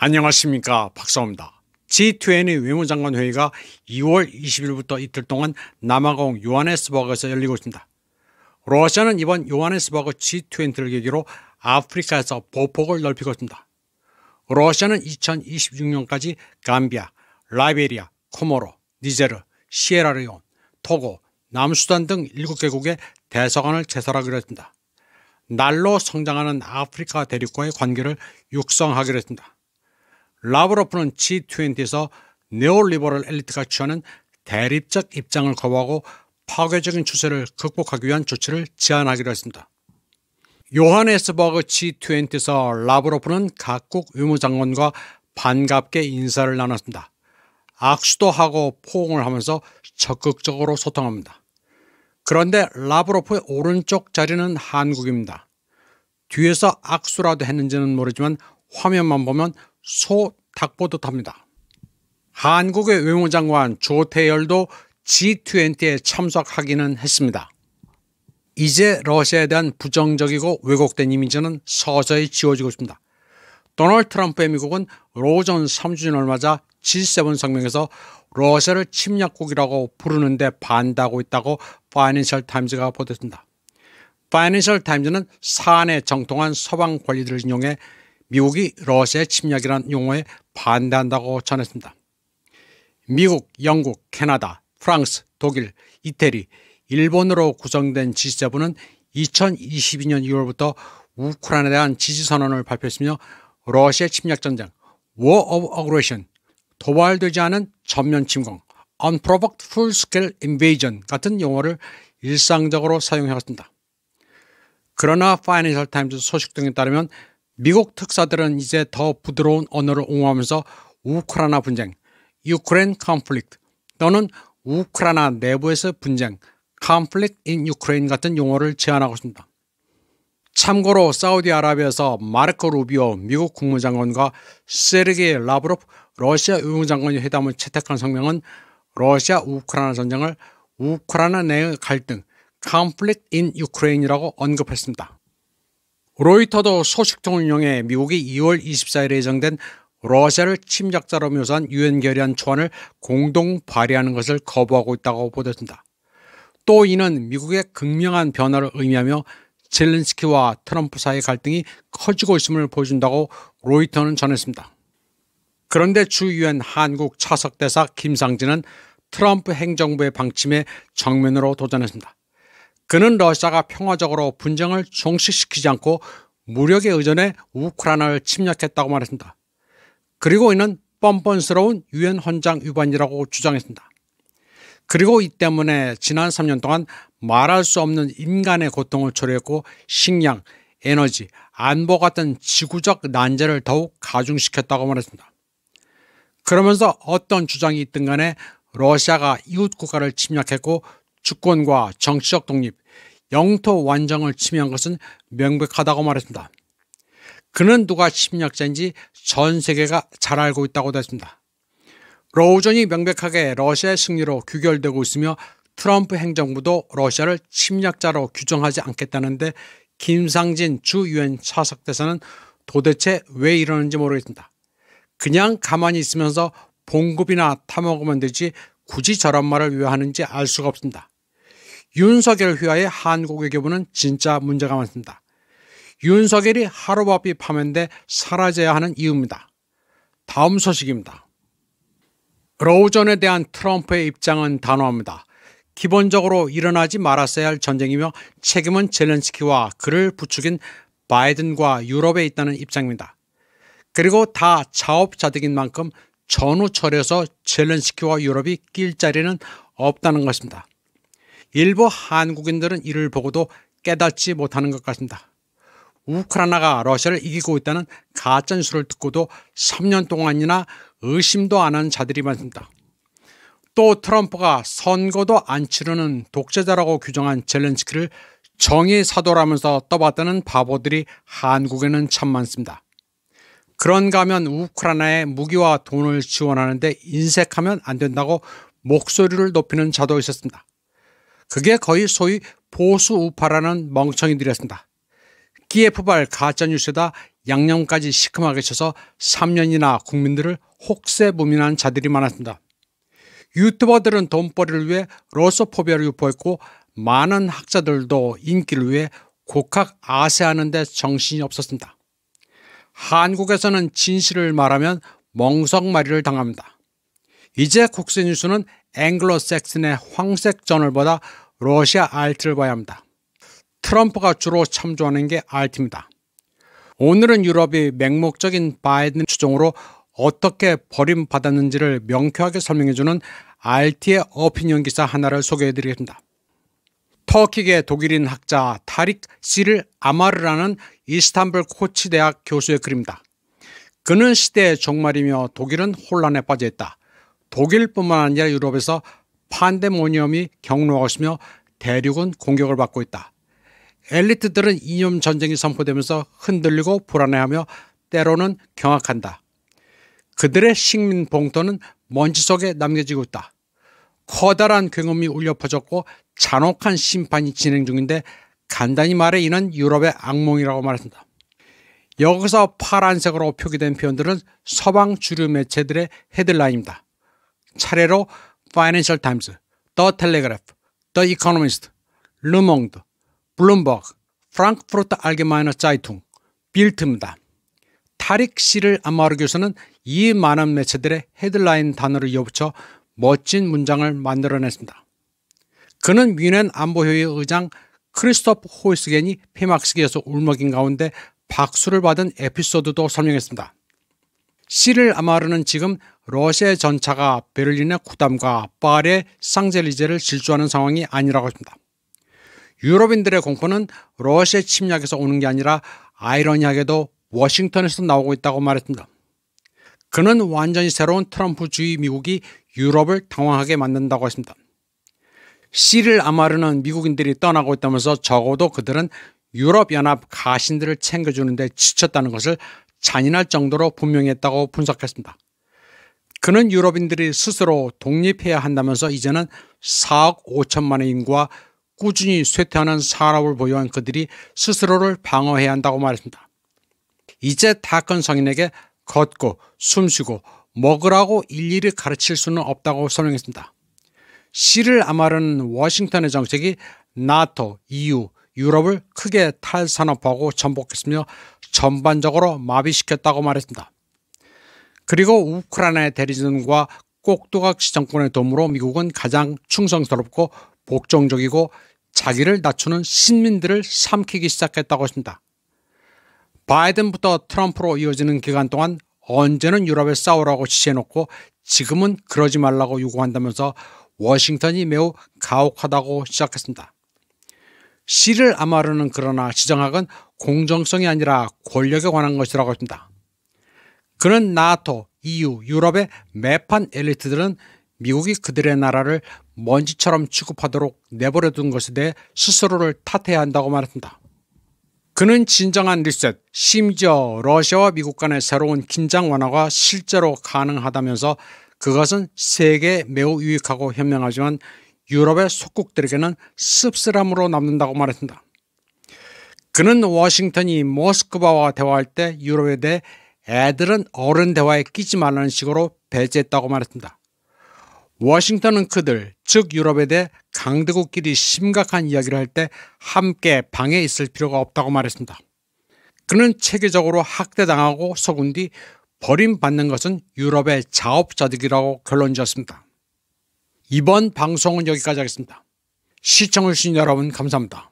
안녕하십니까, 박사입니다. G20 외무장관 회의가 2월 20일부터 이틀 동안 남아공 요하네스버그에서 열리고 있습니다. 러시아는 이번 요하네스버그 G20를 계기로 아프리카에서 보폭을 넓히고 있습니다. 러시아는 2026년까지 감비아, 라이베리아, 코모로, 니제르, 시에라레온, 토고, 남수단 등 7개국의 대사관을 개설하기로 했습니다. 날로 성장하는 아프리카 대륙과의 관계를 육성하기로 했습니다. 라브로프는 G20에서 네오리버럴 엘리트가 취하는 대립적 입장을 거부하고 파괴적인 추세를 극복하기 위한 조치를 제안하기로 했습니다. 요하네스버그 G20에서 라브로프는 각국 외무장관과 반갑게 인사를 나눴습니다. 악수도 하고 포옹을 하면서 적극적으로 소통합니다. 그런데 라브로프의 오른쪽 자리는 한국입니다. 뒤에서 악수라도 했는지는 모르지만 화면만 보면 소 닭보듯 합니다. 한국의 외무장관 조태열도 G20에 참석하기는 했습니다. 이제 러시아에 대한 부정적이고 왜곡된 이미지는 서서히 지워지고 있습니다. 도널드 트럼프의 미국은 로전 3주년을 맞아 G7 성명에서 러시아를 침략국이라고 부르는데 반대하고 있다고 파이낸셜 타임즈가 보도했습니다. 파이낸셜 타임즈는 사안에 정통한 서방 관리들을 인용해 미국이 러시아의 침략이라는 용어에 반대한다고 전했습니다. 미국, 영국, 캐나다, 프랑스, 독일, 이태리, 일본으로 구성된 G7은 2022년 2월부터 우크라이나에 대한 지지선언을 발표했으며 러시아 침략전쟁, War of Aggression, 도발되지 않은 전면 침공, Unprovoked Full-Scale Invasion 같은 용어를 일상적으로 사용해왔습니다. 그러나 파이낸셜 타임즈 소식 등에 따르면 미국 특사들은 이제 더 부드러운 언어를 옹호하면서 우크라이나 분쟁, Ukraine Conflict 또는 우크라이나 내부에서 분쟁, Conflict in Ukraine 같은 용어를 제안하고 있습니다. 참고로 사우디아라비아에서 마르코 루비오 미국 국무장관과 세르게이 라브로프 러시아 외무장관이 회담을 채택한 성명은 러시아 우크라이나 전쟁을 우크라이나 내의 갈등, Conflict in Ukraine이라고 언급했습니다. 로이터도 소식통을 인용해 미국이 2월 24일에 예정된 러시아를 침략자로 묘사한 유엔 결의안 초안을 공동 발의하는 것을 거부하고 있다고 보도했습니다. 또 이는 미국의 극명한 변화를 의미하며 젤렌스키와 트럼프 사이의 갈등이 커지고 있음을 보여준다고 로이터는 전했습니다. 그런데 주 유엔 한국 차석대사 김상진은 트럼프 행정부의 방침에 정면으로 도전했습니다. 그는 러시아가 평화적으로 분쟁을 종식시키지 않고 무력에 의존해 우크라이나를 침략했다고 말했습니다. 그리고 이는 뻔뻔스러운 유엔 헌장 위반이라고 주장했습니다. 그리고 이 때문에 지난 3년 동안 말할 수 없는 인간의 고통을 초래했고 식량, 에너지, 안보 같은 지구적 난제를 더욱 가중시켰다고 말했습니다. 그러면서 어떤 주장이 있든 간에 러시아가 이웃 국가를 침략했고 주권과 정치적 독립, 영토 완정을 침해한 것은 명백하다고 말했습니다. 그는 누가 침략자인지 전 세계가 잘 알고 있다고도 했습니다. 로우전이 명백하게 러시아의 승리로 규결되고 있으며 트럼프 행정부도 러시아를 침략자로 규정하지 않겠다는데 김상진 주 유엔 차석대사는 도대체 왜 이러는지 모르겠습니다. 그냥 가만히 있으면서 봉급이나 타먹으면 되지 굳이 저런 말을 왜 하는지 알 수가 없습니다. 윤석열 휘하의 한국 외교부는 진짜 문제가 많습니다. 윤석열이 하루바삐 파면돼 사라져야 하는 이유입니다. 다음 소식입니다. 로우전에 대한 트럼프의 입장은 단호합니다. 기본적으로 일어나지 말았어야 할 전쟁이며 책임은 젤렌스키와 그를 부추긴 바이든과 유럽에 있다는 입장입니다. 그리고 다 자업자득인 만큼 전후철에서 젤렌스키와 유럽이 낄 자리는 없다는 것입니다. 일부 한국인들은 이를 보고도 깨닫지 못하는 것 같습니다. 우크라이나가 러시아를 이기고 있다는 가짜뉴스를 듣고도 3년 동안이나 의심도 안 하는 자들이 많습니다. 또 트럼프가 선거도 안 치르는 독재자라고 규정한 젤렌스키를 정의 사도라면서 떠받드는 바보들이 한국에는 참 많습니다. 그런가 하면 우크라이나에 무기와 돈을 지원하는데 인색하면 안 된다고 목소리를 높이는 자도 있었습니다. 그게 거의 소위 보수 우파라는 멍청이들이었습니다. 기예프발 가짜뉴스에다 양념까지 시큼하게 쳐서 3년이나 국민들을 혹세무민한 자들이 많았습니다. 유튜버들은 돈벌이를 위해 러소포비아를 유포했고 많은 학자들도 인기를 위해 곡학 아세하는 데 정신이 없었습니다. 한국에서는 진실을 말하면 멍석마리를 당합니다. 이제 국제뉴스는 앵글로색슨의 황색 저널보다 러시아 알트를 봐야 합니다. 트럼프가 주로 참조하는 게 알트입니다. 오늘은 유럽이 맹목적인 바이든 추종으로 어떻게 버림받았는지를 명쾌하게 설명해주는 알트의 오피니언 기사 하나를 소개해드리겠습니다. 터키계 독일인 학자 타릭 시를 아마르라는 이스탄불 코치 대학 교수의 글입니다. 그는 시대의 종말이며 독일은 혼란에 빠져있다. 독일뿐만 아니라 유럽에서 판데모니엄이 경로하고 있으며 대륙은 공격을 받고 있다. 엘리트들은 이념 전쟁이 선포되면서 흔들리고 불안해하며 때로는 경악한다. 그들의 식민 봉토는 먼지 속에 남겨지고 있다. 커다란 굉음이 울려 퍼졌고 잔혹한 심판이 진행 중인데 간단히 말해 이는 유럽의 악몽이라고 말했습니다. 여기서 파란색으로 표기된 표현들은 서방 주류 매체들의 헤드라인입니다. 차례로 파이낸셜 타임스, 더 텔레그래프, 더 이코노미스트, 르몽드, 블룸버그, 프랑크푸르트 알게마이너 짜이퉁, 빌트입니다. 타릭 시를 아마르 교수는 이 많은 매체들의 헤드라인 단어를 이어붙여 멋진 문장을 만들어냈습니다. 그는 뮌헨 안보회의 의장 크리스토프 호이스겐이 폐막식에서 울먹인 가운데 박수를 받은 에피소드도 설명했습니다. 시를 아마르는 지금 러시아의 전차가 베를린의 쿠담과 파리의 쌍젤리제를 질주하는 상황이 아니라고 합니다. 유럽인들의 공포는 러시아 침략에서 오는 게 아니라 아이러니하게도 워싱턴에서 나오고 있다고 말했습니다. 그는 완전히 새로운 트럼프주의 미국이 유럽을 당황하게 만든다고 했습니다. 시를 아마르는 미국인들이 떠나고 있다면서 적어도 그들은 유럽연합 가신들을 챙겨주는 데 지쳤다는 것을 잔인할 정도로 분명히 했다고 분석했습니다. 그는 유럽인들이 스스로 독립해야 한다면서 이제는 4억 5천만의 인구와 꾸준히 쇠퇴하는 산업을 보유한 그들이 스스로를 방어해야 한다고 말했습니다. 이제 다 큰 성인에게 걷고 숨쉬고 먹으라고 일일이 가르칠 수는 없다고 설명했습니다. 시를 아마르는 워싱턴의 정책이 나토, EU, 유럽을 크게 탈산업화하고 전복했으며 전반적으로 마비시켰다고 말했습니다. 그리고 우크라이나의 대리전과 꼭두각시 정권의 도움으로 미국은 가장 충성스럽고 복종적이고 자기를 낮추는 신민들을 삼키기 시작했다고 했습니다. 바이든부터 트럼프로 이어지는 기간 동안 언제는 유럽에 싸우라고 지시해놓고 지금은 그러지 말라고 요구한다면서 워싱턴이 매우 가혹하다고 시작했습니다. 시를 아마르는 그러나 지정학은 공정성이 아니라 권력에 관한 것이라고 합니다. 그는 나토, EU, 유럽의 매판 엘리트들은 미국이 그들의 나라를 먼지처럼 취급하도록 내버려둔 것에 대해 스스로를 탓해야 한다고 말했습니다. 그는 진정한 리셋, 심지어 러시아와 미국 간의 새로운 긴장 완화가 실제로 가능하다면서 그것은 세계에 매우 유익하고 현명하지만 유럽의 속국들에게는 씁쓸함으로 남는다고 말했습니다. 그는 워싱턴이 모스크바와 대화할 때 유럽에 대해 애들은 어른 대화에 끼지 말라는 식으로 배제했다고 말했습니다. 워싱턴은 그들, 즉 유럽에 대해 강대국끼리 심각한 이야기를 할 때 함께 방에 있을 필요가 없다고 말했습니다. 그는 체계적으로 학대당하고 속은 뒤 버림받는 것은 유럽의 자업자득이라고 결론지었습니다. 이번 방송은 여기까지 하겠습니다. 시청해주신 여러분 감사합니다.